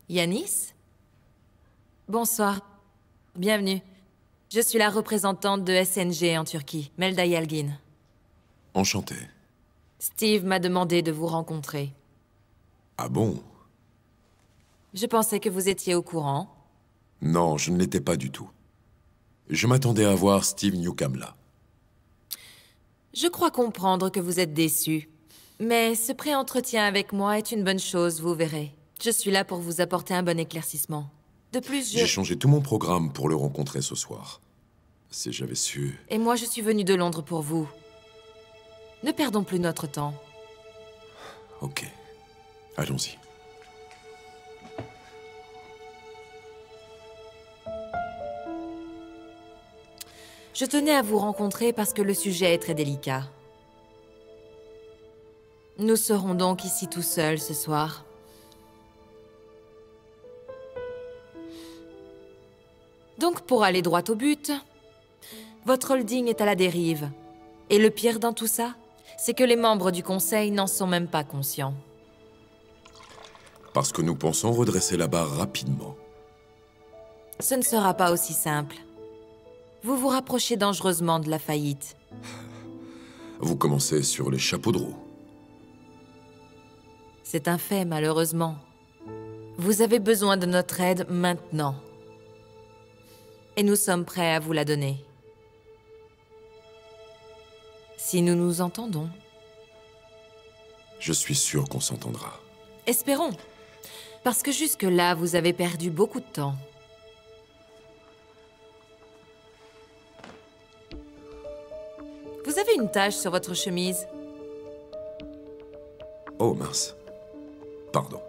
Yanis? Bonsoir. Bienvenue. Je suis la représentante de SNG en Turquie, Melda Yalgin. Enchanté. Steve m'a demandé de vous rencontrer. Ah bon? Je pensais que vous étiez au courant. Non, je ne l'étais pas du tout. Je m'attendais à voir Steve Newcomb là. Je crois comprendre que vous êtes déçu. Mais ce pré-entretien avec moi est une bonne chose, vous verrez. Je suis là pour vous apporter un bon éclaircissement. De plus, J'ai changé tout mon programme pour le rencontrer ce soir. Si j'avais su... Et moi, je suis venue de Londres pour vous. Ne perdons plus notre temps. Ok. Allons-y. Je tenais à vous rencontrer parce que le sujet est très délicat. Nous serons donc ici tout seuls ce soir. Donc, pour aller droit au but, votre holding est à la dérive. Et le pire dans tout ça, c'est que les membres du conseil n'en sont même pas conscients. Parce que nous pensons redresser la barre rapidement. Ce ne sera pas aussi simple. Vous vous rapprochez dangereusement de la faillite. Vous commencez sur les chapeaux de roue. C'est un fait, malheureusement. Vous avez besoin de notre aide maintenant. Et nous sommes prêts à vous la donner. Si nous nous entendons. Je suis sûr qu'on s'entendra. Espérons. Parce que jusque-là, vous avez perdu beaucoup de temps. Vous avez une tache sur votre chemise. Oh mince. Pardon.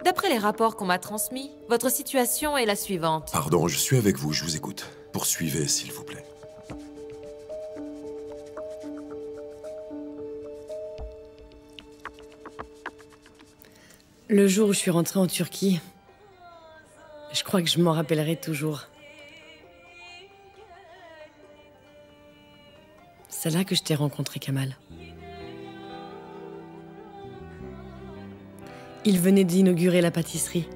D'après les rapports qu'on m'a transmis, votre situation est la suivante. Pardon, je suis avec vous, je vous écoute. Poursuivez, s'il vous plaît. Le jour où je suis rentrée en Turquie, je crois que je m'en rappellerai toujours. C'est là que je t'ai rencontré, Kamal. Il venait d'inaugurer la pâtisserie.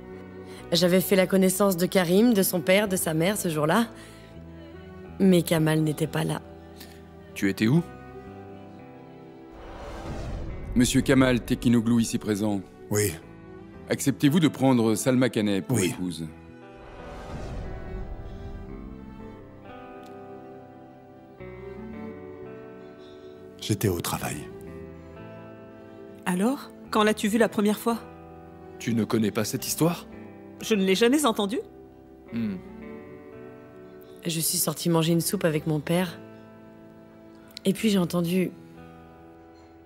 J'avais fait la connaissance de Karim, de son père, de sa mère ce jour-là. Mais Kamal n'était pas là. Tu étais où? Monsieur Kamal Tekinoglu ici présent. Oui. Acceptez-vous de prendre Salma Kaneh pour Oui. épouse? J'étais au travail. Alors? Quand l'as-tu vu la première fois? Tu ne connais pas cette histoire? Je ne l'ai jamais entendue. Je suis sortie manger une soupe avec mon père. Et puis j'ai entendu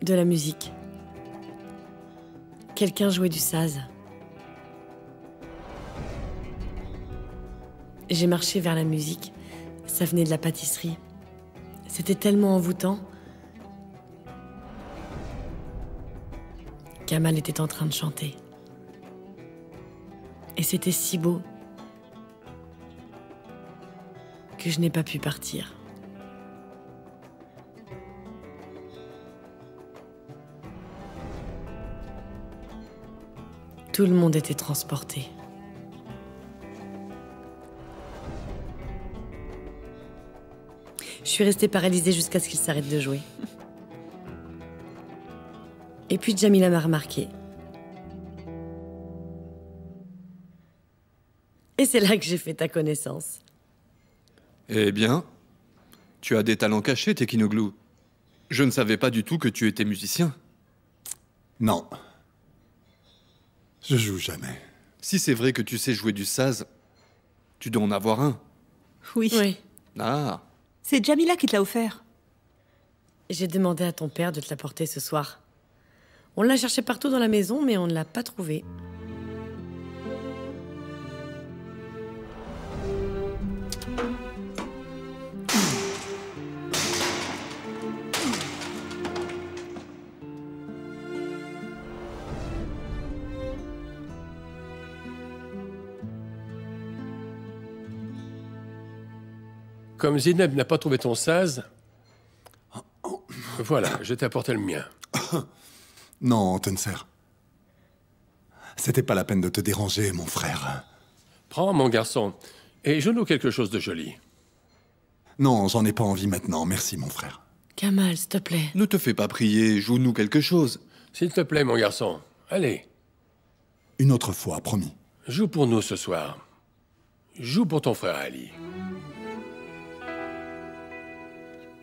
de la musique. Quelqu'un jouait du saz. J'ai marché vers la musique. Ça venait de la pâtisserie. C'était tellement envoûtant. Kamal était en train de chanter. Et c'était si beau que je n'ai pas pu partir. Tout le monde était transporté. Je suis restée paralysée jusqu'à ce qu'il s'arrête de jouer. Et puis Jamila m'a remarqué. Et c'est là que j'ai fait ta connaissance. Eh bien, tu as des talents cachés, Tekinoglu. Je ne savais pas du tout que tu étais musicien. Non. Je joue jamais. Si c'est vrai que tu sais jouer du saz, tu dois en avoir un. Oui. Oui. Ah, C'est Jamila qui te l'a offert. J'ai demandé à ton père de te l'apporter ce soir. On l'a cherché partout dans la maison, mais on ne l'a pas trouvé. Comme Zineb n'a pas trouvé ton saz, voilà, je t'ai apporté le mien. Non, Tenser. C'était pas la peine de te déranger, mon frère. Prends, mon garçon, et joue-nous quelque chose de joli. Non, j'en ai pas envie maintenant, merci, mon frère. Kamal, s'il te plaît. Ne te fais pas prier, joue-nous quelque chose. S'il te plaît, mon garçon, allez, Une autre fois, promis. joue pour nous ce soir. Joue pour ton frère Ali.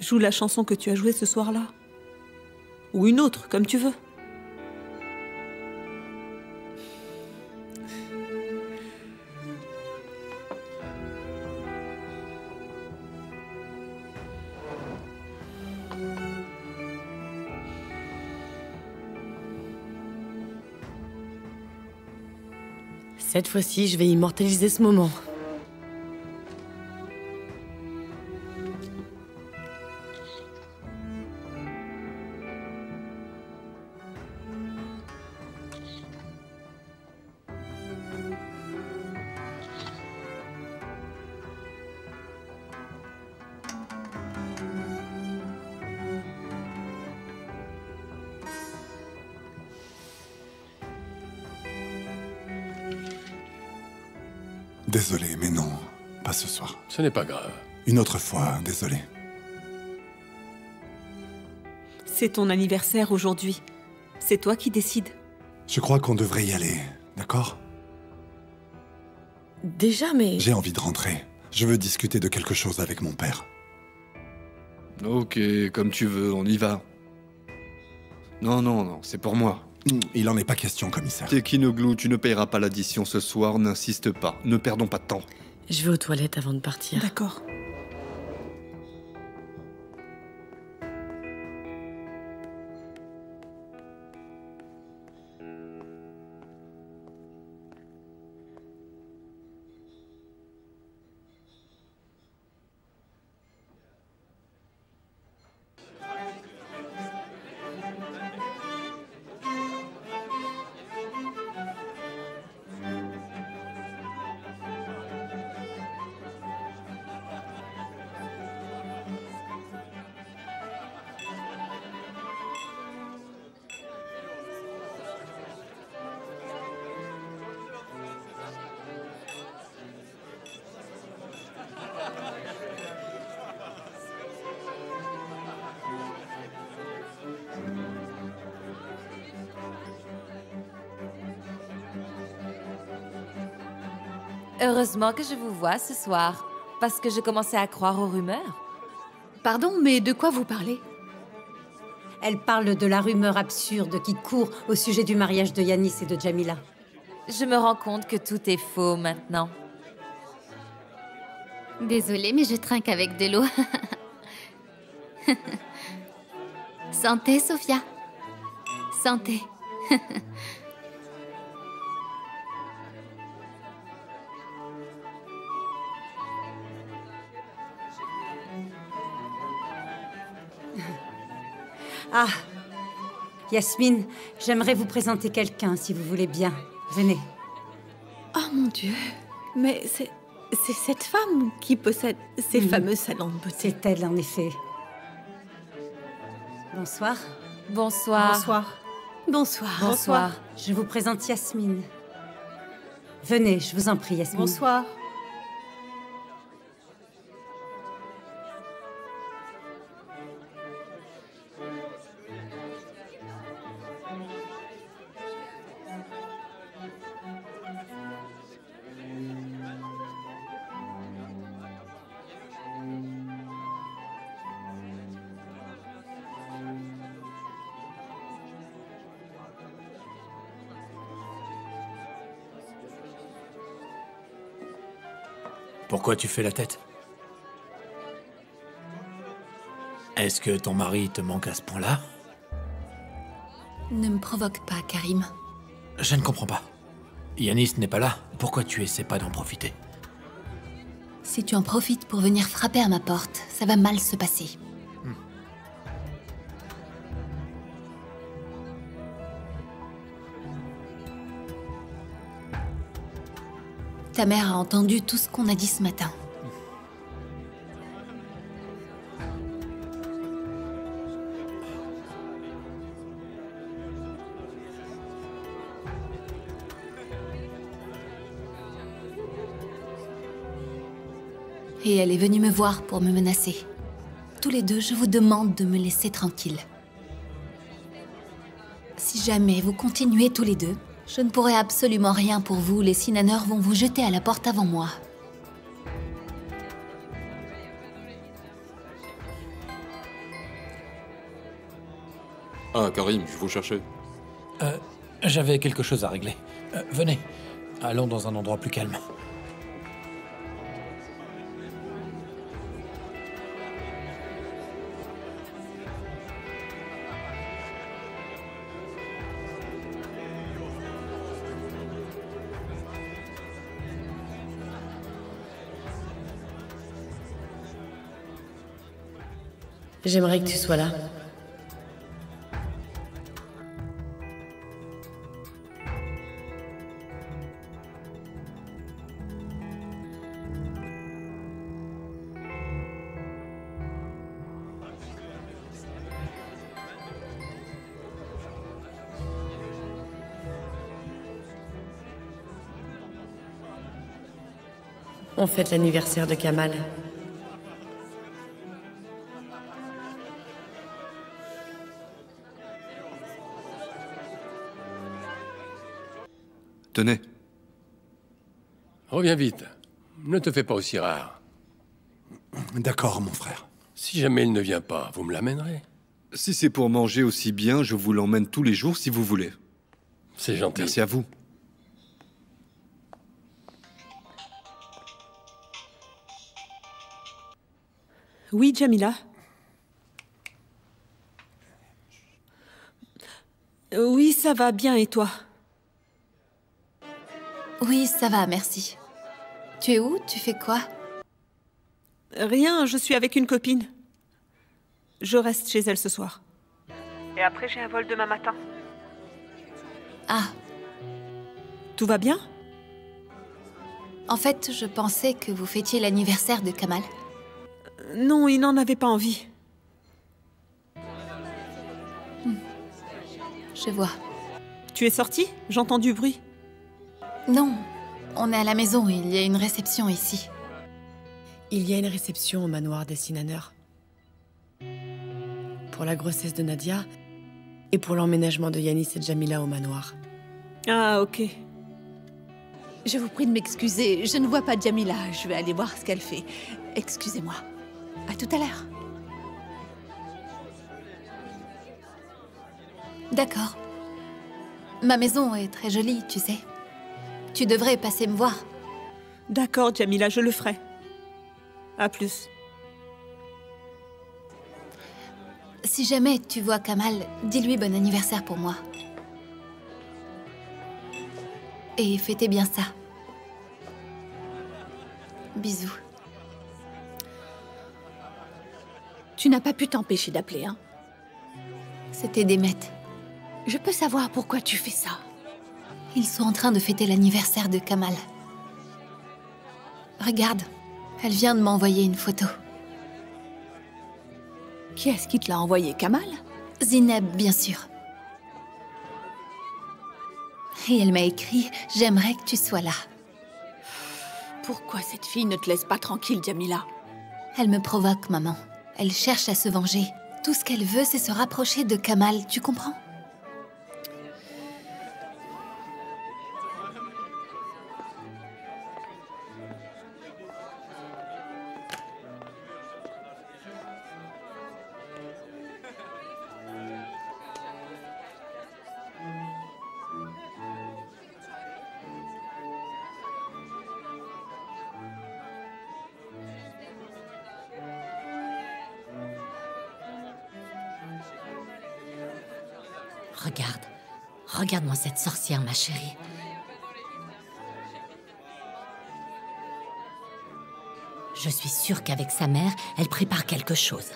Joue la chanson que tu as jouée ce soir-là. Ou une autre, comme tu veux. Cette fois-ci, je vais immortaliser ce moment. Désolé, mais non, pas ce soir. Ce n'est pas grave. Une autre fois, désolé. C'est ton anniversaire aujourd'hui. C'est toi qui décides. Je crois qu'on devrait y aller, d'accord? Déjà, mais... J'ai envie de rentrer. Je veux discuter de quelque chose avec mon père. Ok, comme tu veux, on y va. Non, non, non, c'est pour moi. Il en est pas question, commissaire. Tekinoglu, tu ne payeras pas l'addition ce soir, n'insiste pas. Ne perdons pas de temps. Je vais aux toilettes avant de partir. D'accord. Heureusement que je vous vois ce soir, parce que je commençais à croire aux rumeurs. Pardon, mais de quoi vous parlez? Elle parle de la rumeur absurde qui court au sujet du mariage de Yanis et de Jamila. Je me rends compte que tout est faux maintenant. Désolée, mais je trinque avec de l'eau. Santé, Sophia. Santé. Ah, Yasmine, j'aimerais vous présenter quelqu'un, si vous voulez bien. Venez. Oh mon Dieu. Mais c'est cette femme qui possède ces fameux salons de beauté. C'est elle, en effet. Bonsoir. Bonsoir. Bonsoir. Bonsoir. Bonsoir. Je vous présente Yasmine. Venez, je vous en prie, Yasmine. Bonsoir. Pourquoi tu fais la tête? Est-ce que ton mari te manque à ce point-là? Ne me provoque pas, Karim. Je ne comprends pas. Yanis n'est pas là. Pourquoi tu essaies pas d'en profiter? Si tu en profites pour venir frapper à ma porte, ça va mal se passer. Ta mère a entendu tout ce qu'on a dit ce matin. Et elle est venue me voir pour me menacer. Tous les deux, je vous demande de me laisser tranquille. Si jamais vous continuez tous les deux, je ne pourrai absolument rien pour vous. Les Sinaneurs vont vous jeter à la porte avant moi. Ah, Karim, je vous cherchais. J'avais quelque chose à régler. Venez, allons dans un endroit plus calme. J'aimerais que tu sois là. On fête l'anniversaire de Kamal. Tenez. Reviens vite. Ne te fais pas aussi rare. D'accord, mon frère. Si jamais il ne vient pas, vous me l'amènerez. Si c'est pour manger aussi bien, je vous l'emmène tous les jours si vous voulez. C'est gentil. Merci à vous. Oui, Jamila. Oui, ça va bien, et toi? Oui, ça va, merci. Tu es où? Tu fais quoi? Rien, je suis avec une copine. Je reste chez elle ce soir. Et après, j'ai un vol demain matin. Ah. Tout va bien? En fait, je pensais que vous fêtiez l'anniversaire de Kamal. Non, il n'en avait pas envie. Je vois. Tu es sortie? J'entends du bruit. Non, on est à la maison, il y a une réception ici. Il y a une réception au manoir des Sinaneurs. Pour la grossesse de Nadia et pour l'emménagement de Yanis et Jamila au manoir. Ah, ok. Je vous prie de m'excuser, je ne vois pas Jamila. Je vais aller voir ce qu'elle fait. Excusez-moi. À tout à l'heure. D'accord. Ma maison est très jolie, tu sais. Tu devrais passer me voir. D'accord, Jamila, je le ferai. À plus. Si jamais tu vois Kamal, dis-lui bon anniversaire pour moi. Et fêtez bien ça. Bisous. Tu n'as pas pu t'empêcher d'appeler, hein? C'était Demet. Je peux savoir pourquoi tu fais ça? Ils sont en train de fêter l'anniversaire de Kamal. Regarde, elle vient de m'envoyer une photo. Qui est-ce qui te l'a envoyé, Kamal? Zineb, bien sûr. Et elle m'a écrit « J'aimerais que tu sois là ». Pourquoi cette fille ne te laisse pas tranquille, Jamila? Elle me provoque, maman. Elle cherche à se venger. Tout ce qu'elle veut, c'est se rapprocher de Kamal, tu comprends? Regarde. Regarde-moi cette sorcière, ma chérie. Je suis sûre qu'avec sa mère, elle prépare quelque chose.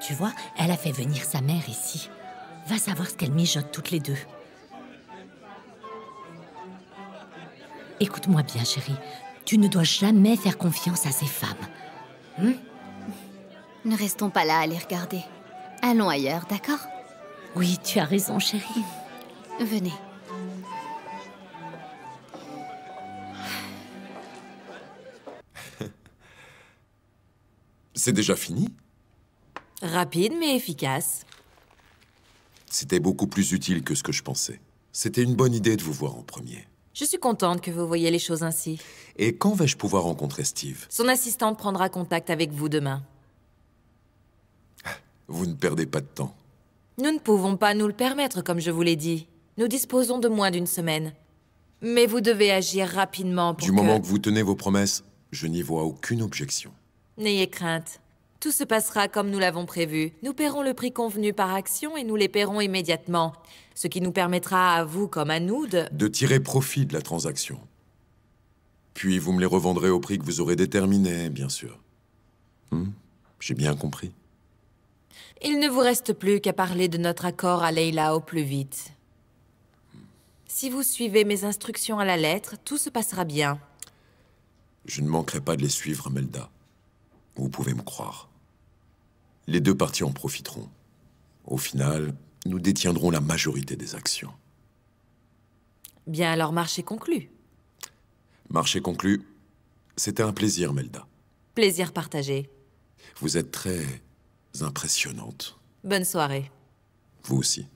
Tu vois, elle a fait venir sa mère ici. Va savoir ce qu'elles mijotent toutes les deux. Écoute-moi bien, chérie. Tu ne dois jamais faire confiance à ces femmes. Ne restons pas là à les regarder. Allons ailleurs, d'accord? Oui, tu as raison, chérie. Venez. C'est déjà fini? Rapide mais efficace. C'était beaucoup plus utile que ce que je pensais. C'était une bonne idée de vous voir en premier. Je suis contente que vous voyez les choses ainsi. Et quand vais-je pouvoir rencontrer Steve? Son assistante prendra contact avec vous demain. Vous ne perdez pas de temps. Nous ne pouvons pas nous le permettre, comme je vous l'ai dit. Nous disposons de moins d'une semaine. Mais vous devez agir rapidement pour Du moment que vous tenez vos promesses, je n'y vois aucune objection. N'ayez crainte. Tout se passera comme nous l'avons prévu. Nous paierons le prix convenu par action et nous les paierons immédiatement. Ce qui nous permettra à vous comme à nous de tirer profit de la transaction. Puis vous me les revendrez au prix que vous aurez déterminé, bien sûr. J'ai bien compris. Il ne vous reste plus qu'à parler de notre accord à Leila au plus vite. Si vous suivez mes instructions à la lettre, tout se passera bien. Je ne manquerai pas de les suivre, Melda. Vous pouvez me croire. Les deux parties en profiteront. Au final, nous détiendrons la majorité des actions. Bien alors, marché conclu. Marché conclu. C'était un plaisir, Melda. Plaisir partagé. Vous êtes très impressionnante. Bonne soirée. Vous aussi.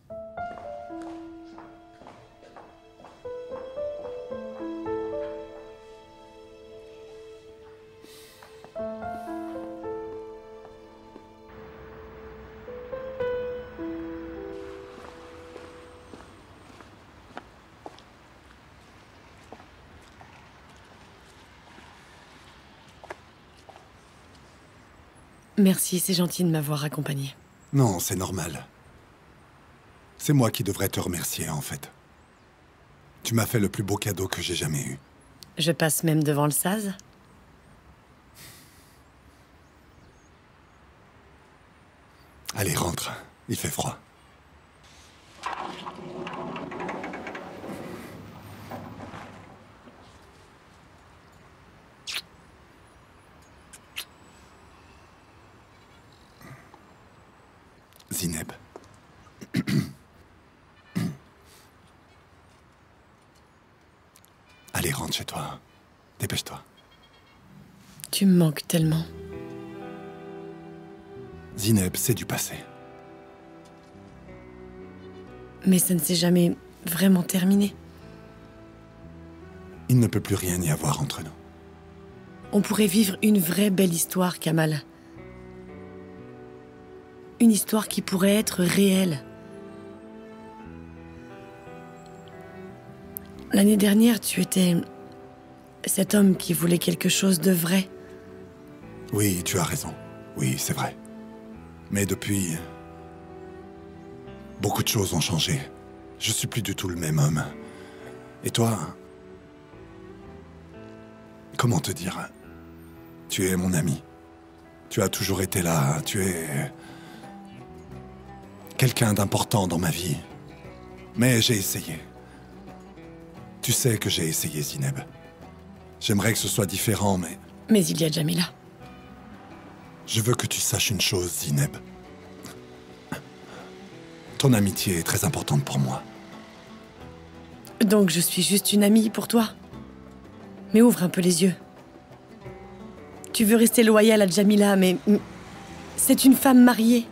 Merci, c'est gentil de m'avoir accompagné. Non, c'est normal. C'est moi qui devrais te remercier, en fait. Tu m'as fait le plus beau cadeau que j'ai jamais eu. Je passe même devant le sas. Allez, rentre. Il fait froid. Zineb. Allez, rentre chez toi. Dépêche-toi. Tu me manques tellement. Zineb, c'est du passé. Mais ça ne s'est jamais vraiment terminé. Il ne peut plus rien y avoir entre nous. On pourrait vivre une vraie belle histoire, Kamal. Une histoire qui pourrait être réelle. L'année dernière, tu étais cet homme qui voulait quelque chose de vrai. Oui, tu as raison. Oui, c'est vrai. Mais depuis... beaucoup de choses ont changé. Je suis plus du tout le même homme. Et toi... comment te dire? Tu es mon ami. Tu as toujours été là. Tu es... quelqu'un d'important dans ma vie. Mais j'ai essayé. Tu sais que j'ai essayé, Zineb. J'aimerais que ce soit différent, mais... Mais il y a Jamila. Je veux que tu saches une chose, Zineb. Ton amitié est très importante pour moi. Donc je suis juste une amie pour toi? Mais ouvre un peu les yeux. Tu veux rester loyal à Jamila, mais... c'est une femme mariée.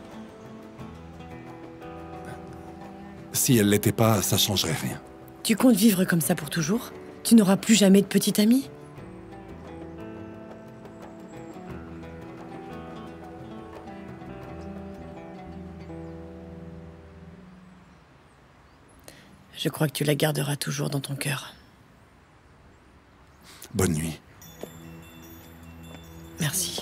Si elle l'était pas, ça changerait rien. Tu comptes vivre comme ça pour toujours? Tu n'auras plus jamais de petite amie? Je crois que tu la garderas toujours dans ton cœur. Bonne nuit. Merci.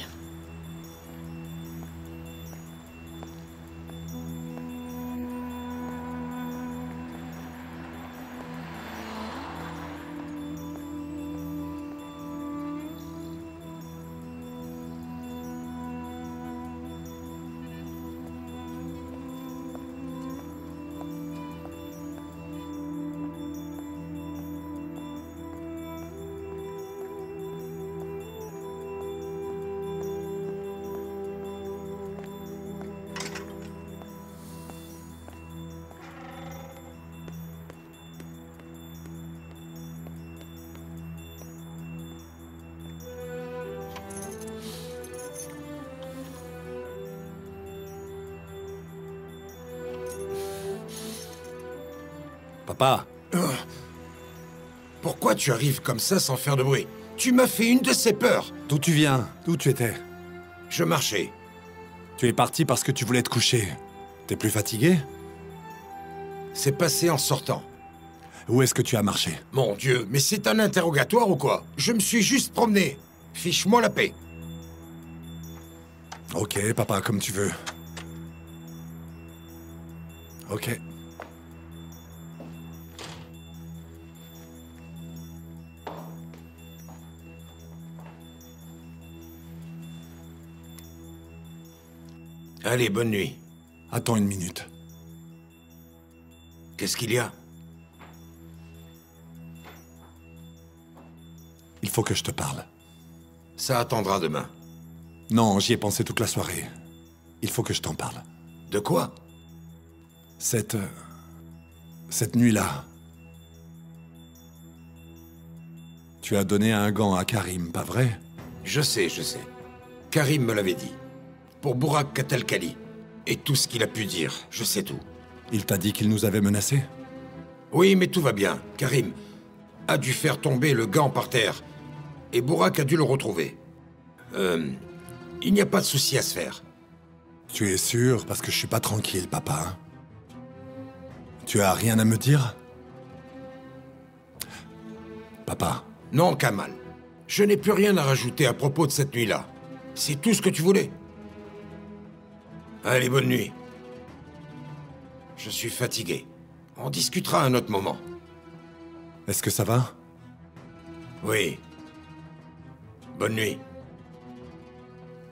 Papa. Pourquoi tu arrives comme ça sans faire de bruit? Tu m'as fait une de ces peurs. D'où tu viens? D'où tu étais? Je marchais. Tu es parti parce que tu voulais te coucher. T'es plus fatigué? C'est passé en sortant. Où est-ce que tu as marché? Mon Dieu, mais c'est un interrogatoire ou quoi? Je me suis juste promené. Fiche-moi la paix. Ok, papa, comme tu veux. Ok. Allez, bonne nuit. Attends une minute. Qu'est-ce qu'il y a? Il faut que je te parle. Ça attendra demain. Non, j'y ai pensé toute la soirée. Il faut que je t'en parle. De quoi? Cette nuit-là. Tu as donné un gant à Karim, pas vrai? Je sais. Karim me l'avait dit. Pour Burak Katalkali. Et tout ce qu'il a pu dire, je sais tout. Il t'a dit qu'il nous avait menacés? Oui, mais tout va bien. Karim a dû faire tomber le gant par terre. Et Burak a dû le retrouver. Il n'y a pas de souci à se faire. Tu es sûr? Parce que je suis pas tranquille, papa. Tu as rien à me dire? Papa. Non, Kamal. Je n'ai plus rien à rajouter à propos de cette nuit-là. C'est tout ce que tu voulais. Allez, bonne nuit. Je suis fatigué. On discutera à un autre moment. Est-ce que ça va? Oui. Bonne nuit.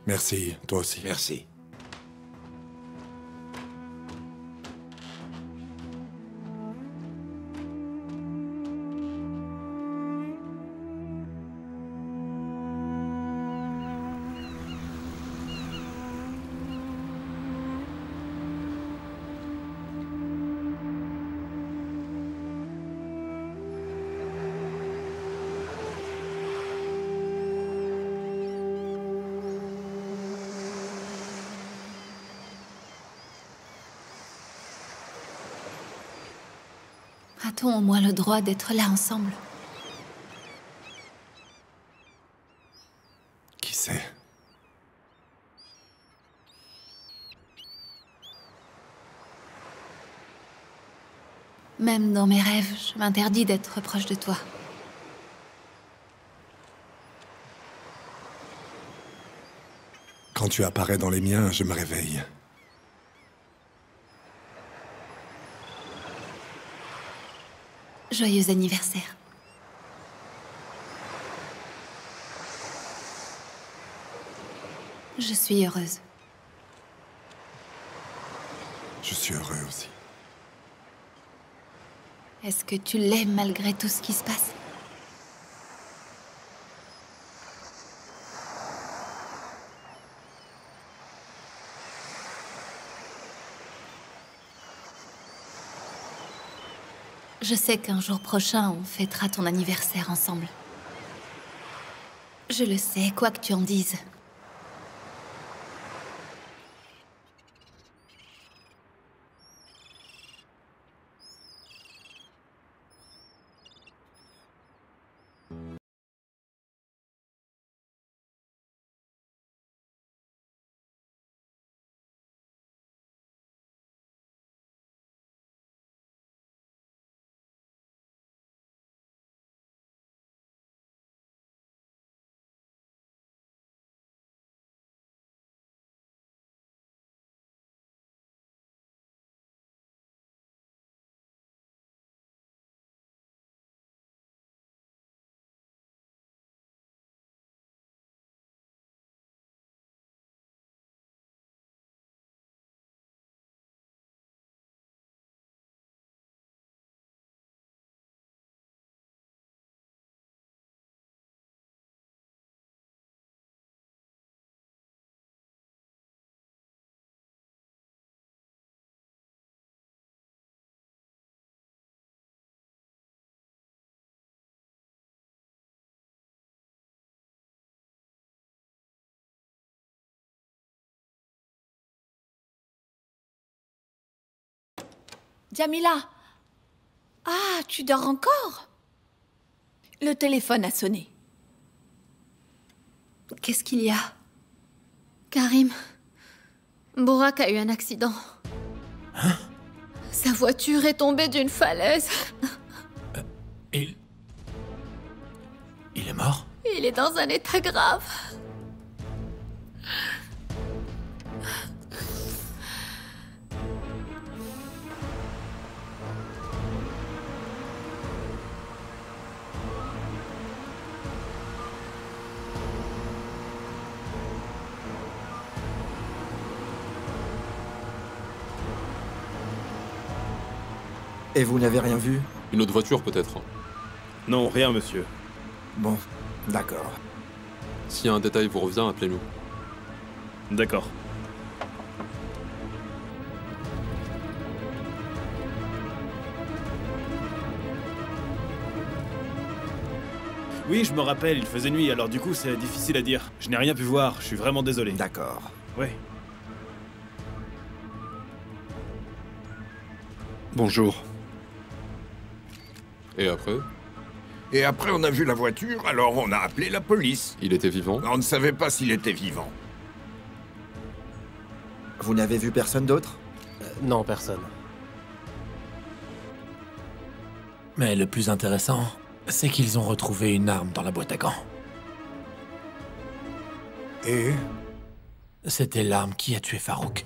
Merci, toi aussi. Merci. A-t-on au moins le droit d'être là ensemble? Qui sait? Même dans mes rêves, je m'interdis d'être proche de toi. Quand tu apparais dans les miens, je me réveille. Joyeux anniversaire. Je suis heureuse. Je suis heureux aussi. Est-ce que tu l'aimes malgré tout ce qui se passe? Je sais qu'un jour prochain, on fêtera ton anniversaire ensemble. Je le sais, quoi que tu en dises. Jamila! Ah, tu dors encore? Le téléphone a sonné. Qu'est-ce qu'il y a? Karim, Burak a eu un accident. Hein? Sa voiture est tombée d'une falaise. Il est mort? Il est dans un état grave. Et vous n'avez rien vu? Une autre voiture, peut-être? Non, rien, monsieur. Bon, d'accord. S'il y a un détail vous revient, appelez-nous. D'accord. Oui, je me rappelle, il faisait nuit, alors du coup, c'est difficile à dire. Je n'ai rien pu voir, je suis vraiment désolé. D'accord. Ouais. Bonjour. Et après? Et après, on a vu la voiture, alors on a appelé la police. Il était vivant? On ne savait pas s'il était vivant. Vous n'avez vu personne d'autre? Non, personne. Mais le plus intéressant, c'est qu'ils ont retrouvé une arme dans la boîte à gants. Et? C'était l'arme qui a tué Farouk.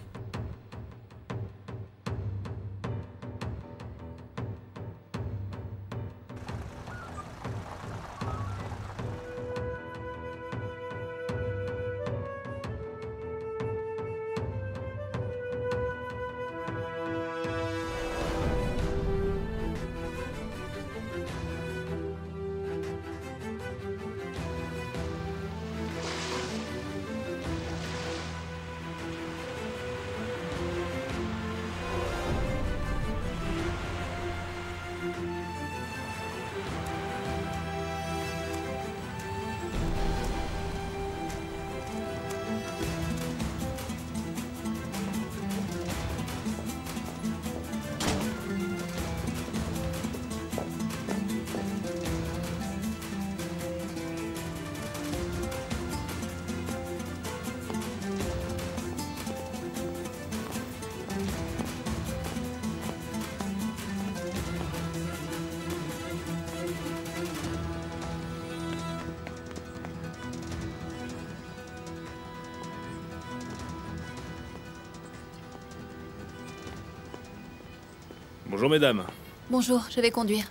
Bonjour, mesdames. Bonjour, je vais conduire.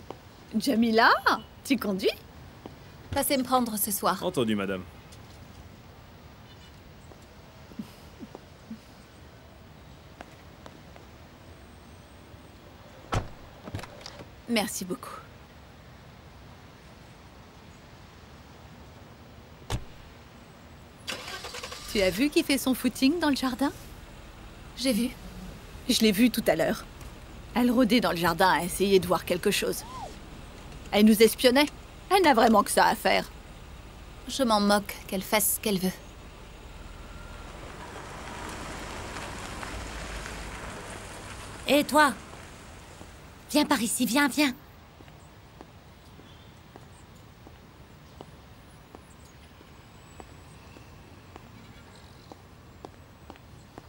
Jamila, tu conduis? Passez me prendre ce soir. Entendu, madame. Merci beaucoup. Tu as vu qui fait son footing dans le jardin? J'ai vu. Je l'ai vue tout à l'heure. Elle rôdait dans le jardin à essayer de voir quelque chose. Elle nous espionnait. Elle n'a vraiment que ça à faire. Je m'en moque qu'elle fasse ce qu'elle veut. Et toi? Viens par ici, viens, viens.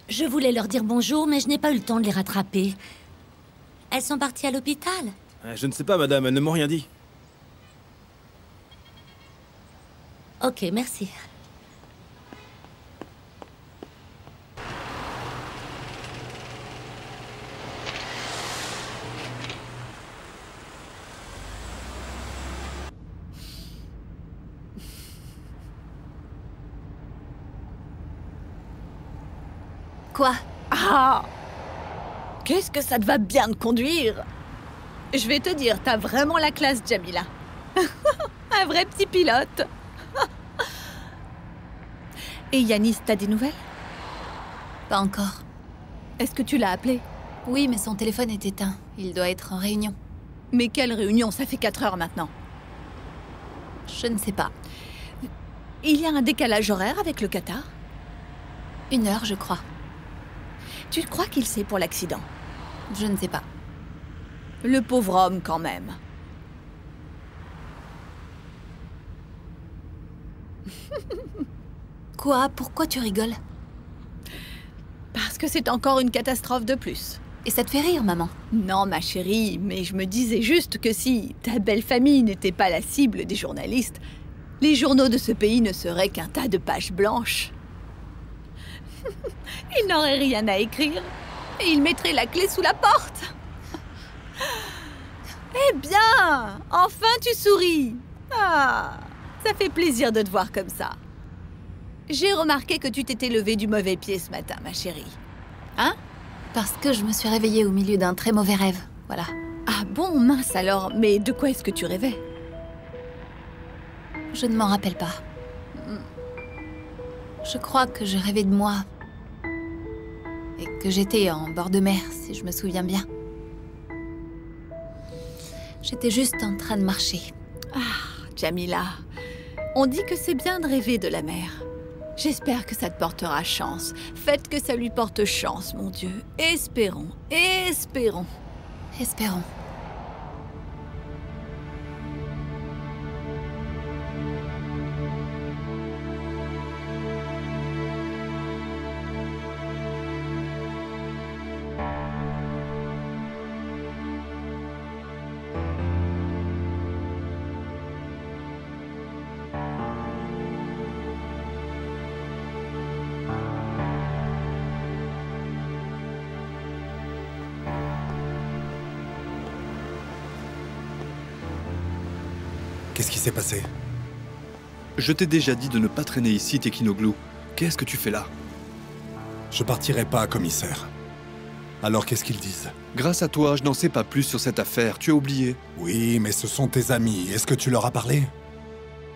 Je voulais leur dire bonjour, mais je n'ai pas eu le temps de les rattraper. Elles sont parties à l'hôpital? Je ne sais pas, madame, elles ne m'ont rien dit. Ok, merci. Quoi? Ah! Qu'est-ce que ça te va bien de conduire? Je vais te dire, t'as vraiment la classe, Jamila. Un vrai petit pilote. Et Yanis, t'as des nouvelles? Pas encore. Est-ce que tu l'as appelé? Oui, mais son téléphone est éteint. Il doit être en réunion. Mais quelle réunion? Ça fait 4 heures maintenant. Je ne sais pas. Il y a un décalage horaire avec le Qatar? 1 heure, je crois. Tu crois qu'il sait pour l'accident? Je ne sais pas. Le pauvre homme, quand même. Quoi? Pourquoi tu rigoles? Parce que c'est encore une catastrophe de plus. Et ça te fait rire, maman? Non, ma chérie, mais je me disais juste que si ta belle famille n'était pas la cible des journalistes, les journaux de ce pays ne seraient qu'un tas de pages blanches. Ils n'auraient rien à écrire et ils mettraient la clé sous la porte. Eh bien, enfin tu souris. Ah, ça fait plaisir de te voir comme ça. J'ai remarqué que tu t'étais levée du mauvais pied ce matin, ma chérie. Hein? Parce que je me suis réveillée au milieu d'un très mauvais rêve, voilà. Ah bon, mince alors, mais de quoi est-ce que tu rêvais? Je ne m'en rappelle pas. Je crois que je rêvais de moi. Et que j'étais en bord de mer, si je me souviens bien. J'étais juste en train de marcher. Ah, Jamila, on dit que c'est bien de rêver de la mer. J'espère que ça te portera chance. Faites que ça lui porte chance, mon Dieu. Espérons, espérons. Espérons. Qu'est-ce qui s'est passé? Je t'ai déjà dit de ne pas traîner ici, Tekinoglu. Qu'est-ce que tu fais là? Je partirai pas, commissaire. Alors qu'est-ce qu'ils disent? Grâce à toi, je n'en sais pas plus sur cette affaire. Tu as oublié? Oui, mais ce sont tes amis. Est-ce que tu leur as parlé?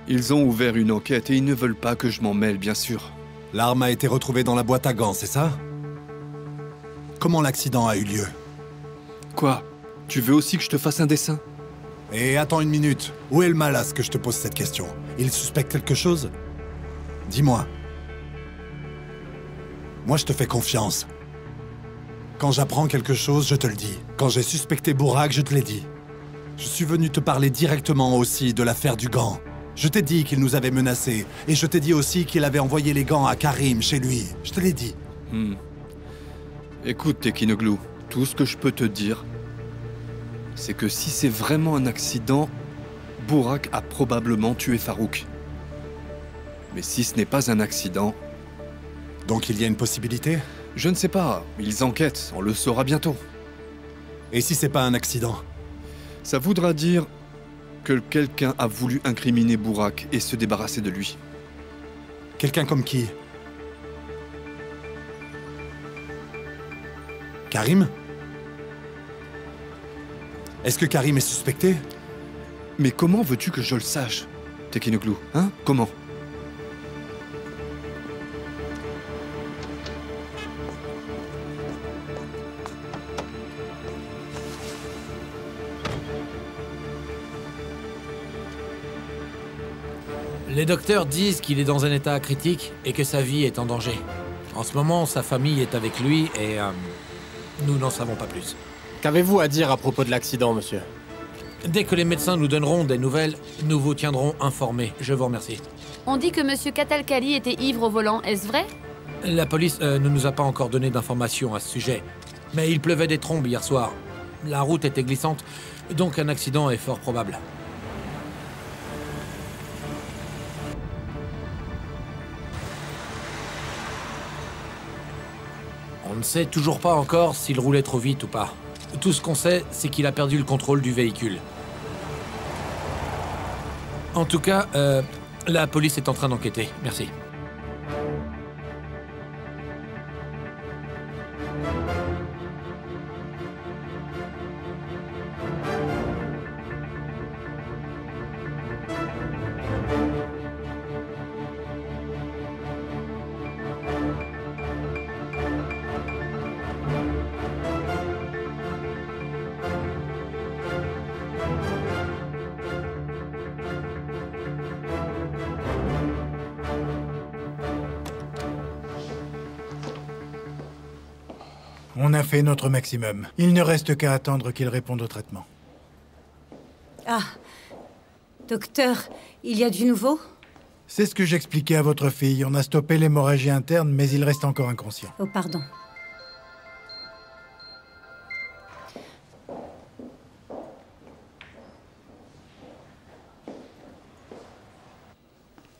Ils ont ouvert une enquête et ils ne veulent pas que je m'en mêle, bien sûr. L'arme a été retrouvée dans la boîte à gants, c'est ça? Comment l'accident a eu lieu? Quoi? Tu veux aussi que je te fasse un dessin? Et attends une minute. Où est le mal à ce que je te pose cette question? Il suspecte quelque chose? Dis-moi. Moi, je te fais confiance. Quand j'apprends quelque chose, je te le dis. Quand j'ai suspecté Burak, je te l'ai dit. Je suis venu te parler directement aussi de l'affaire du gant. Je t'ai dit qu'il nous avait menacés. Et je t'ai dit aussi qu'il avait envoyé les gants à Karim, chez lui. Je te l'ai dit. Écoute, Tekinoglu, tout ce que je peux te dire, c'est que si c'est vraiment un accident, Burak a probablement tué Farouk. Mais si ce n'est pas un accident... Donc il y a une possibilité? Je ne sais pas. Ils enquêtent. On le saura bientôt. Et si c'est pas un accident? Ça voudra dire que quelqu'un a voulu incriminer Burak et se débarrasser de lui. Quelqu'un comme qui? Karim? Est-ce que Karim est suspecté? Mais comment veux-tu que je le sache, Tekinoglu? Hein? Comment? Les docteurs disent qu'il est dans un état critique et que sa vie est en danger. En ce moment, sa famille est avec lui et nous n'en savons pas plus. Qu'avez-vous à dire à propos de l'accident, monsieur? Dès que les médecins nous donneront des nouvelles, nous vous tiendrons informés. Je vous remercie. On dit que monsieur Katalkali était ivre au volant, est-ce vrai? La police ne nous a pas encore donné d'informations à ce sujet. Mais il pleuvait des trombes hier soir. La route était glissante, donc un accident est fort probable. On ne sait toujours pas encore s'il roulait trop vite ou pas. Tout ce qu'on sait, c'est qu'il a perdu le contrôle du véhicule. En tout cas, la police est en train d'enquêter. Merci. On a fait notre maximum. Il ne reste qu'à attendre qu'il réponde au traitement. Ah. Docteur, il y a du nouveau? C'est ce que j'expliquais à votre fille. On a stoppé l'hémorragie interne, mais il reste encore inconscient. Oh, pardon.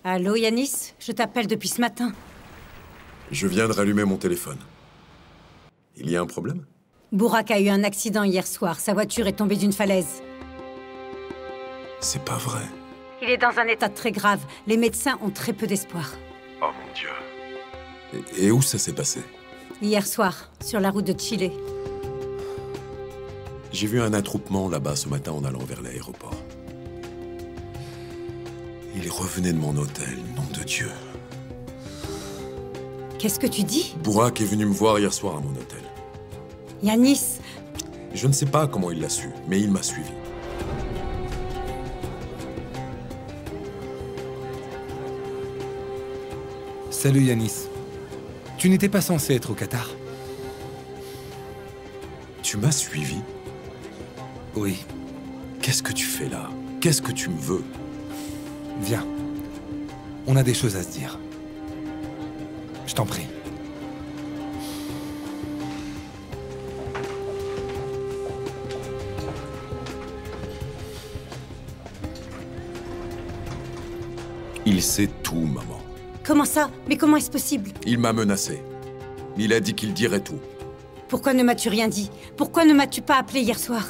Allô, Yanis? Je t'appelle depuis ce matin. Je viens de rallumer mon téléphone. Il y a un problème? Burak a eu un accident hier soir. Sa voiture est tombée d'une falaise. C'est pas vrai. Il est dans un état très grave. Les médecins ont très peu d'espoir. Oh mon Dieu. Et où ça s'est passé? Hier soir, sur la route de Chile. J'ai vu un attroupement là-bas ce matin en allant vers l'aéroport. Il revenait de mon hôtel, nom de Dieu. Qu'est-ce que tu dis? Burak est venu me voir hier soir à mon hôtel. Yanis! Je ne sais pas comment il l'a su, mais il m'a suivi. Salut Yanis. Tu n'étais pas censé être au Qatar? Tu m'as suivi? Oui. Qu'est-ce que tu fais là? Qu'est-ce que tu me veux? Viens. On a des choses à se dire. Je t'en prie. Il sait tout, maman. Comment ça? Mais comment est-ce possible? Il m'a menacé. Il a dit qu'il dirait tout. Pourquoi ne m'as-tu rien dit? Pourquoi ne m'as-tu pas appelé hier soir?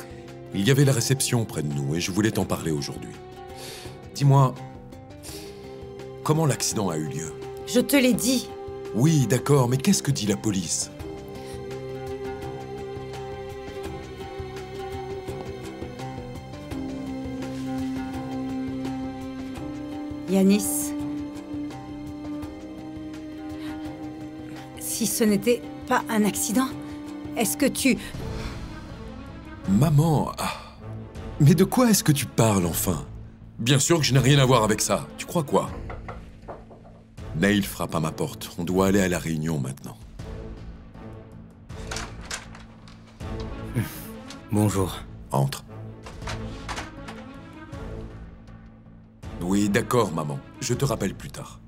Il y avait la réception près de nous et je voulais t'en parler aujourd'hui. Dis-moi, comment l'accident a eu lieu? Je te l'ai dit. Oui, d'accord, mais qu'est-ce que dit la police? Yanis, si ce n'était pas un accident, est-ce que tu... Maman, mais de quoi est-ce que tu parles enfin? Bien sûr que je n'ai rien à voir avec ça. Tu crois quoi? Naïl frappe à ma porte. On doit aller à la réunion maintenant. Bonjour. Entre. Oui, d'accord, maman. Je te rappelle plus tard.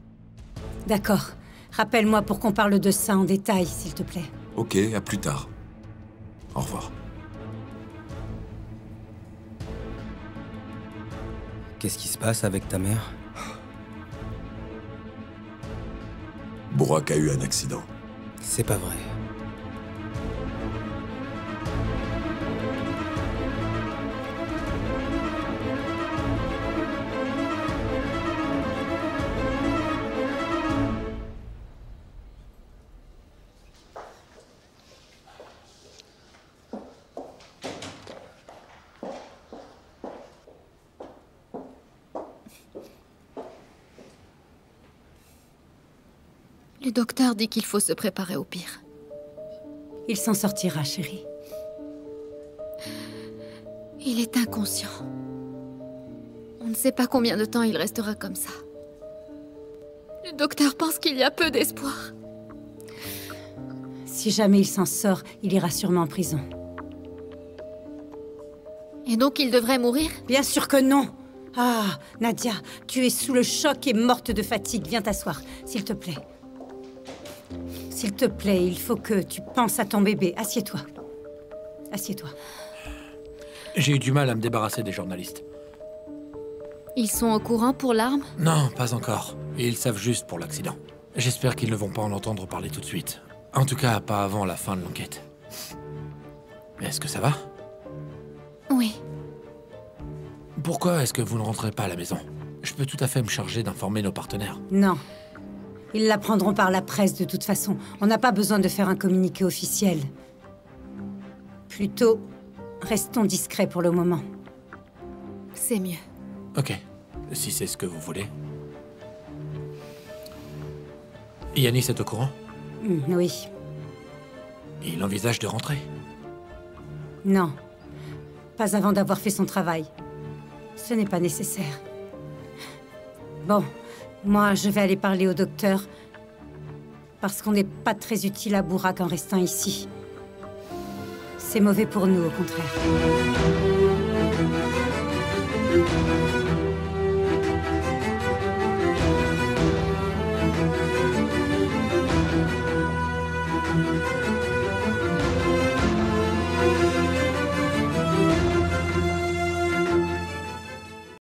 D'accord. Rappelle-moi pour qu'on parle de ça en détail, s'il te plaît. Ok, à plus tard. Au revoir. Qu'est-ce qui se passe avec ta mère? Burak a eu un accident. C'est pas vrai. Le docteur dit qu'il faut se préparer au pire. Il s'en sortira, chérie. Il est inconscient. On ne sait pas combien de temps il restera comme ça. Le docteur pense qu'il y a peu d'espoir. Si jamais il s'en sort, il ira sûrement en prison. Et donc il devrait mourir? Bien sûr que non! Ah, Nadia, tu es sous le choc et morte de fatigue. Viens t'asseoir, s'il te plaît. S'il te plaît, il faut que tu penses à ton bébé. Assieds-toi. Assieds-toi. J'ai eu du mal à me débarrasser des journalistes. Ils sont au courant pour l'arme? Non, pas encore. Ils savent juste pour l'accident. J'espère qu'ils ne vont pas en entendre parler tout de suite. En tout cas, pas avant la fin de l'enquête. Est-ce que ça va? Oui. Pourquoi est-ce que vous ne rentrez pas à la maison? Je peux tout à fait me charger d'informer nos partenaires. Non. Ils l'apprendront par la presse de toute façon. On n'a pas besoin de faire un communiqué officiel. Plutôt, restons discrets pour le moment. C'est mieux. Ok, si c'est ce que vous voulez. Yanis est au courant? Oui. Il envisage de rentrer? Non. Pas avant d'avoir fait son travail. Ce n'est pas nécessaire. Bon, moi, je vais aller parler au docteur. Parce qu'on n'est pas très utile à Burak en restant ici. C'est mauvais pour nous, au contraire.